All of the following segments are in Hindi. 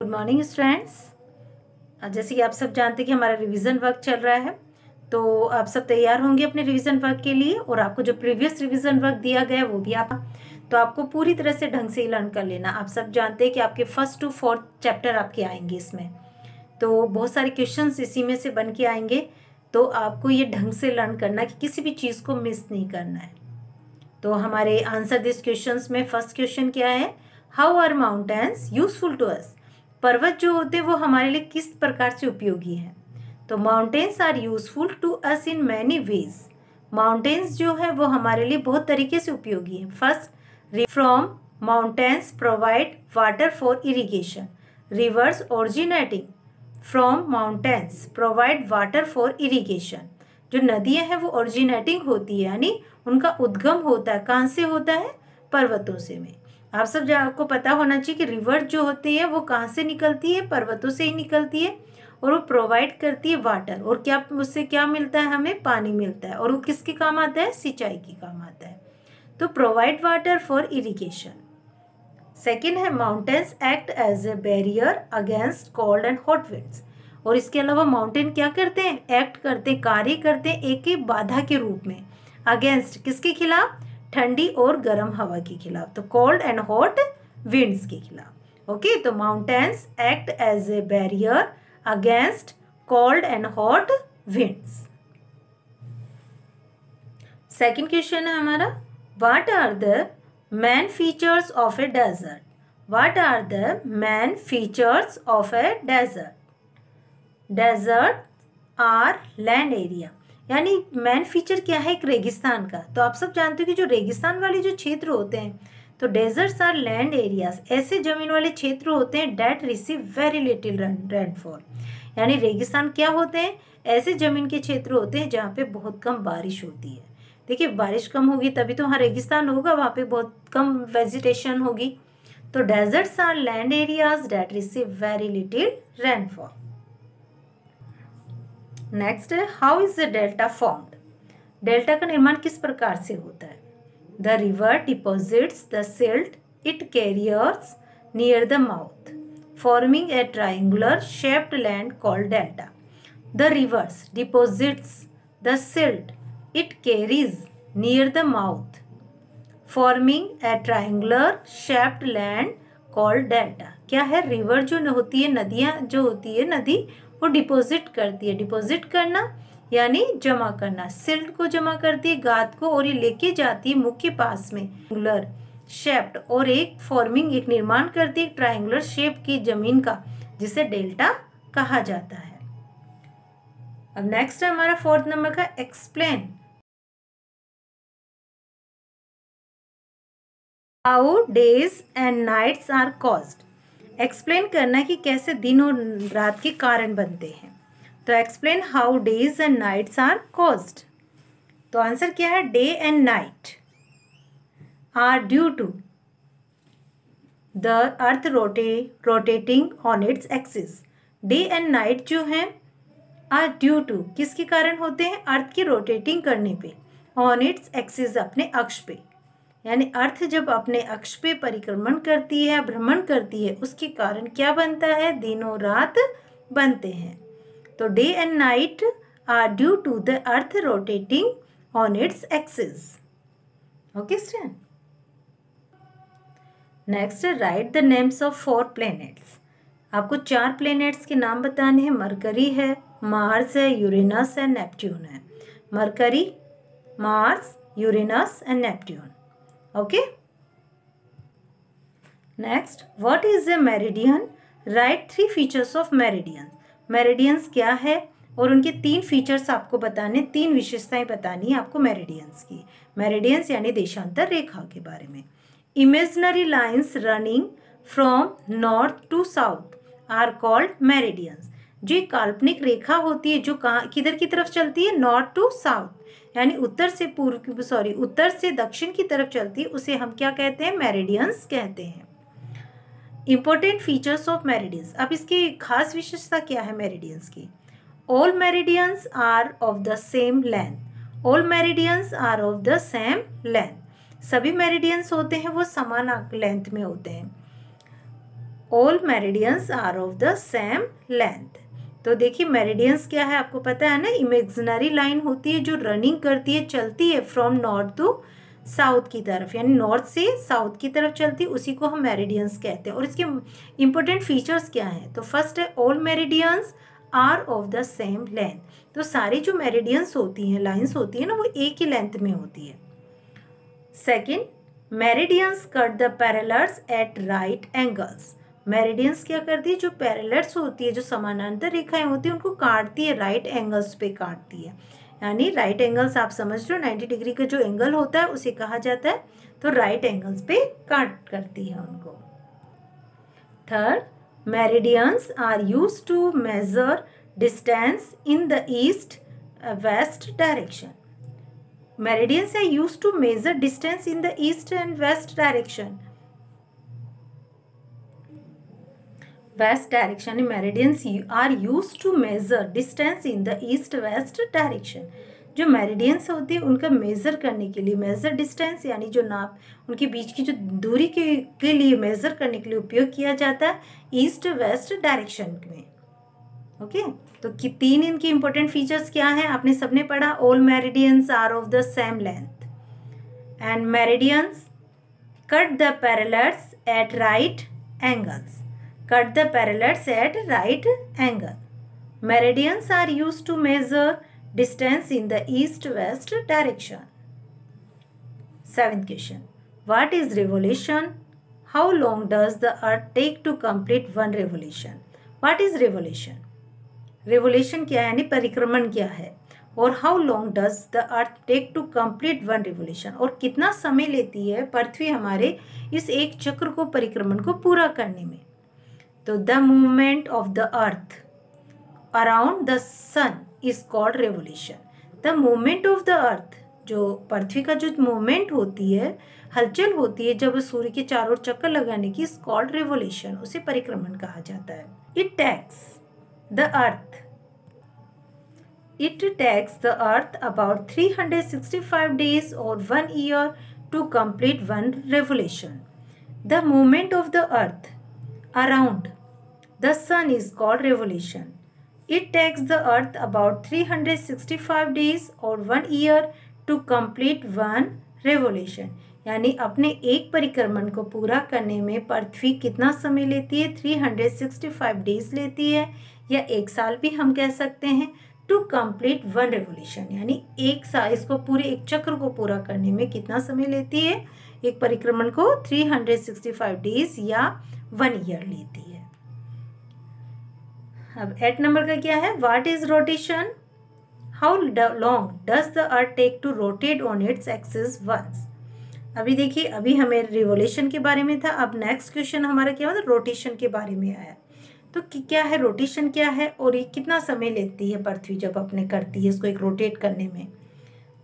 Good morning students. जैसे कि आप सब जानते हैं कि हमारा रिवीजन वर्क चल रहा है, तो आप सब तैयार होंगे अपने रिवीजन वर्क के लिए। और आपको जो प्रीवियस रिवीजन वर्क दिया गया है वो भी तो आपको पूरी तरह से ढंग से लर्न कर लेना। आप सब जानते हैं कि आपके 1st to 4th चैप्टर आपके आएंगे इसमें, तो बहुत सारे क्वेश्चंस इसी में से बन के आएंगे। तो आपको ये ढंग से लर्न करना कि किसी भी चीज़ को मिस नहीं करना है। तो हमारे आंसर दिस क्वेश्चंस में फर्स्ट क्वेश्चन क्या है, how are mountains useful to us. पर्वत जो होते हैं वो हमारे लिए किस प्रकार से उपयोगी हैं। तो mountains are useful to us in many ways. Mountains जो है वो हमारे लिए बहुत तरीके से उपयोगी हैं। First, from mountains provide water for irrigation. Reverse originating from mountains provide water for irrigation. जो नदियां हैं वो ओरिजिनेटिंग होती है, यानी उनका उद्गम होता है। कहाँ से होता है? पर्वतों से में। आप सब आपको पता होना चाहिए कि रिवर जो होती है वो कहाँ से निकलती है? पर्वतों से ही निकलती है। और वो प्रोवाइड करती है वाटर, और क्या उससे क्या मिलता है? हमें पानी मिलता है। और वो किसके काम आता है? सिंचाई के काम आता है। तो provide water for irrigation. Second है, mountains act as a barrier against cold and hot winds. और इसके अलावा माउंटेन क्या करते हैं? एक्ट करते, कार्य करते हैं एक बाधा के रूप में। अगेंस्ट किसके खिलाफ? ठंडी और गर्म हवा के खिलाफ। तो कोल्ड एंड हॉट विंड्स के खिलाफ। ओके, तो mountains act as a barrier against cold and hot winds. Second question है हमारा, what are the main features of a desert. What are the main features of a desert? Desert are land area, यानी मेन फीचर क्या है एक रेगिस्तान का। तो आप सब जानते हो कि जो रेगिस्तान वाले जो क्षेत्र होते हैं, तो डेजर्ट्स आर लैंड एरियाज, ऐसे जमीन वाले क्षेत्र होते हैं that receive very little rainfall. यानी रेगिस्तान क्या होते हैं? ऐसे जमीन के क्षेत्र होते हैं जहाँ पे बहुत कम बारिश होती है। देखिए, बारिश कम होगी तभी तो वहाँ रेगिस्तान होगा, वहाँ पे बहुत कम वेजिटेशन होगी। तो deserts are land areas that receive very little rainfall. Next है, how is the delta formed. Delta का निर्माण किस प्रकार से होता है? The river deposits the silt it carries near the mouth forming a triangular shaped land called delta. The rivers deposits the silt it carries near the mouth forming a triangular shaped land called delta। क्या है? रिवर जो होती है, नदियाँ जो होती है, नदी वो डिपॉजिट करती है। डिपॉजिट करना यानी जमा करना। सिल्ट को जमा करती है, गाद को, और ये लेके जाती है मुख के पास में ट्रायंगुलर शेप्ड, और एक फॉर्मिंग एक निर्माण करती है ट्रायंगुलर शेप की जमीन का, जिसे डेल्टा कहा जाता है। अब नेक्स्ट है हमारा 4th नंबर का, explain how days and nights are caused. Explain करना कि कैसे दिन और रात के कारण बनते हैं। तो explain how days and nights are caused. तो आंसर क्या है? Day and night are due to the earth rotating on its axis. Day and night जो है आर ड्यू टू किसके कारण होते हैं? अर्थ की रोटेटिंग करने पे, ऑन इट्स एक्सिस अपने अक्ष पे। यानी अर्थ जब अपने अक्ष पे परिक्रमण करती है, भ्रमण करती है, उसके कारण क्या बनता है? दिन और रात बनते हैं। तो day and night are due to the earth rotating on its axis. Okay student, next write the names of 4 planets. आपको 4 प्लैनेट्स के नाम बताने हैं। मरकरी है, मार्स है, यूरेनस है, नेपट्यून है। Mercury, Mars, Uranus and Neptune. Okay. Next, what is a meridian? Write 3 features of meridians. Meridians क्या है और उनके 3 फीचर्स आपको बताने, 3 विशेषताएं बतानी है आपको मेरिडियंस की। मेरिडियंस यानी देशांतर रेखा के बारे में। Imaginary lines running from north to south are called meridians. जो काल्पनिक रेखा होती है जो कहाँ किधर की तरफ चलती है? नॉर्थ टू साउथ, यानी उत्तर से दक्षिण की तरफ चलती है, उसे हम क्या कहते हैं? मेरिडियंस कहते हैं। Important features of meridians. अब इसकी खास विशेषता क्या है मेरिडियंस की? All meridians are of the same length. All meridians are of the same length. सभी मेरिडियंस होते हैं वो समान लेंथ में होते हैं। All meridians are of the same length. तो देखिए मेरिडियंस क्या है आपको पता है ना, इमेजिनरी लाइन होती है जो रनिंग करती है, चलती है फ्रॉम नॉर्थ टू साउथ की तरफ, यानी नॉर्थ से साउथ की तरफ चलती है, उसी को हम मेरिडियंस कहते हैं। और इसके इंपॉर्टेंट फीचर्स क्या हैं, तो फर्स्ट है all meridians are of the same length. तो सारी जो मेरिडियंस होती हैं, लाइंस होती है ना, वो एक ही लेंथ में होती है। Second, meridians cut the parallels at right angles. Meridians क्या करती है, जो पैरेलल्स होती है, जो समानांतर रेखाएं होती है, उनको काटती है, राइट एंगल्स पे काटती है। यानी राइट एंगल्स आप समझ लो 90 डिग्री का जो एंगल होता है उसे कहा जाता है, तो राइट एंगल्स पे काट करती है उनको। Third, meridians are used to measure distance in the east west direction. Meridians are used to measure distance in the east and west direction. West direction meridians are used to measure distance in the east west direction. जो मेरिडियंस होती है उनका मेज़र करने के लिए, मेज़र डिस्टेंस यानी जो नाप उनके बीच की जो दूरी के लिए मेज़र करने के लिए उपयोग किया जाता है ईस्ट वेस्ट डायरेक्शन में। ओके तो कि तीन इनकी इंपॉर्टेंट फीचर्स क्या हैं, आपने सबने पढ़ा। All meridians are of the same length and meridians cut the parallels at right angles. Cut the parallels at right angle. Meridians are used to measure distance in the east west direction. Seventh question, what is revolution? How long does the earth take to complete one revolution? What is revolution? Revolution क्या है यानी परिक्रमण क्या है, और how long does the earth take to complete one revolution, और कितना समय लेती है पृथ्वी हमारे इस एक चक्र को, परिक्रमण को पूरा करने में। तो the movement of the earth around the sun is called revolution. The movement of the earth, जो पृथ्वी का जो मूवमेंट होती है, हलचल होती है जब सूर्य के चारों ओर चक्कर लगाने की, इज कॉल्ड रिवोल्यूशन, उसे परिक्रमण कहा जाता है। It takes the earth about 365 days or 1 year to complete one revolution. The movement of the earth around the sun is called revolution. It takes the earth about 365 days or 1 year to complete one revolution. यानी अपने एक परिक्रमण को पूरा करने में पृथ्वी कितना समय लेती है, 365 डेज लेती है, या एक साल भी हम कह सकते हैं। टू कंप्लीट वन रिवोल्यूशन यानी एक साल, इसको पूरे एक चक्र को पूरा करने में कितना समय लेती है, एक परिक्रमण को 365 डेज या 1 ईयर लेती है। अब 8 नंबर का क्या है, what is rotation? How long does the earth take to rotate on its axis once? अभी देखिए, अभी हमें रिवोल्यूशन के बारे में था, अब नेक्स्ट क्वेश्चन हमारा क्या होता है, रोटेशन के बारे में आया। तो क्या है रोटेशन क्या है, और ये कितना समय लेती है पृथ्वी जब अपने करती है इसको एक रोटेट करने में।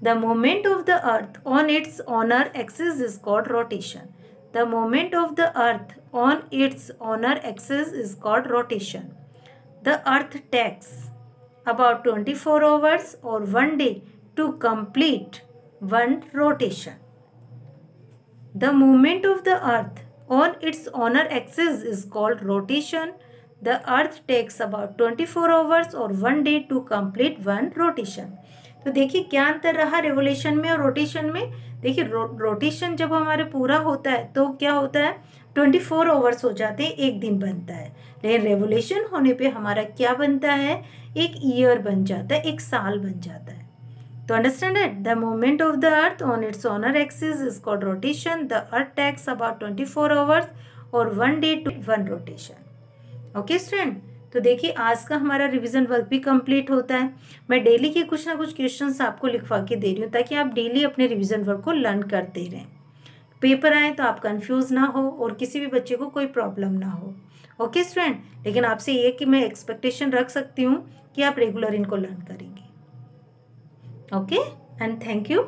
The movement of the earth on its own axis is called rotation. The movement of the earth on its own axis is called rotation. The earth takes about 24 hours और 1 day to complete one rotation. The movement of the earth on its honor axis is called rotation. The earth takes about 24 hours और 1 day to complete one rotation. तो देखिए क्या अंतर रहा रिवोल्यूशन में और रोटेशन में। देखिए रोटेशन जब हमारे पूरा होता है तो क्या होता है, 24 hours हो जाते हैं, एक दिन बनता है। लेकिन रेवोल्यूशन होने पे हमारा क्या बनता है, एक ईयर बन जाता है, एक साल बन जाता है। To understand it, the movement of the earth on its honor axis is called rotation. The earth takes about 24 hours और 1 day to one rotation. Okay student, तो देखिए आज का हमारा रिवीजन वर्क भी कंप्लीट होता है। मैं डेली के कुछ ना कुछ क्वेश्चंस आपको लिखवा के दे रही हूँ ताकि आप डेली अपने रिवीजन वर्क को लर्न करते रहें। पेपर आए तो आप कंफ्यूज ना हो और किसी भी बच्चे को कोई प्रॉब्लम ना हो। ओके स्टूडेंट, लेकिन आपसे ये कि मैं एक्सपेक्टेशन रख सकती हूँ कि आप रेगुलर इनको लर्न करेंगे। Okay, and thank you.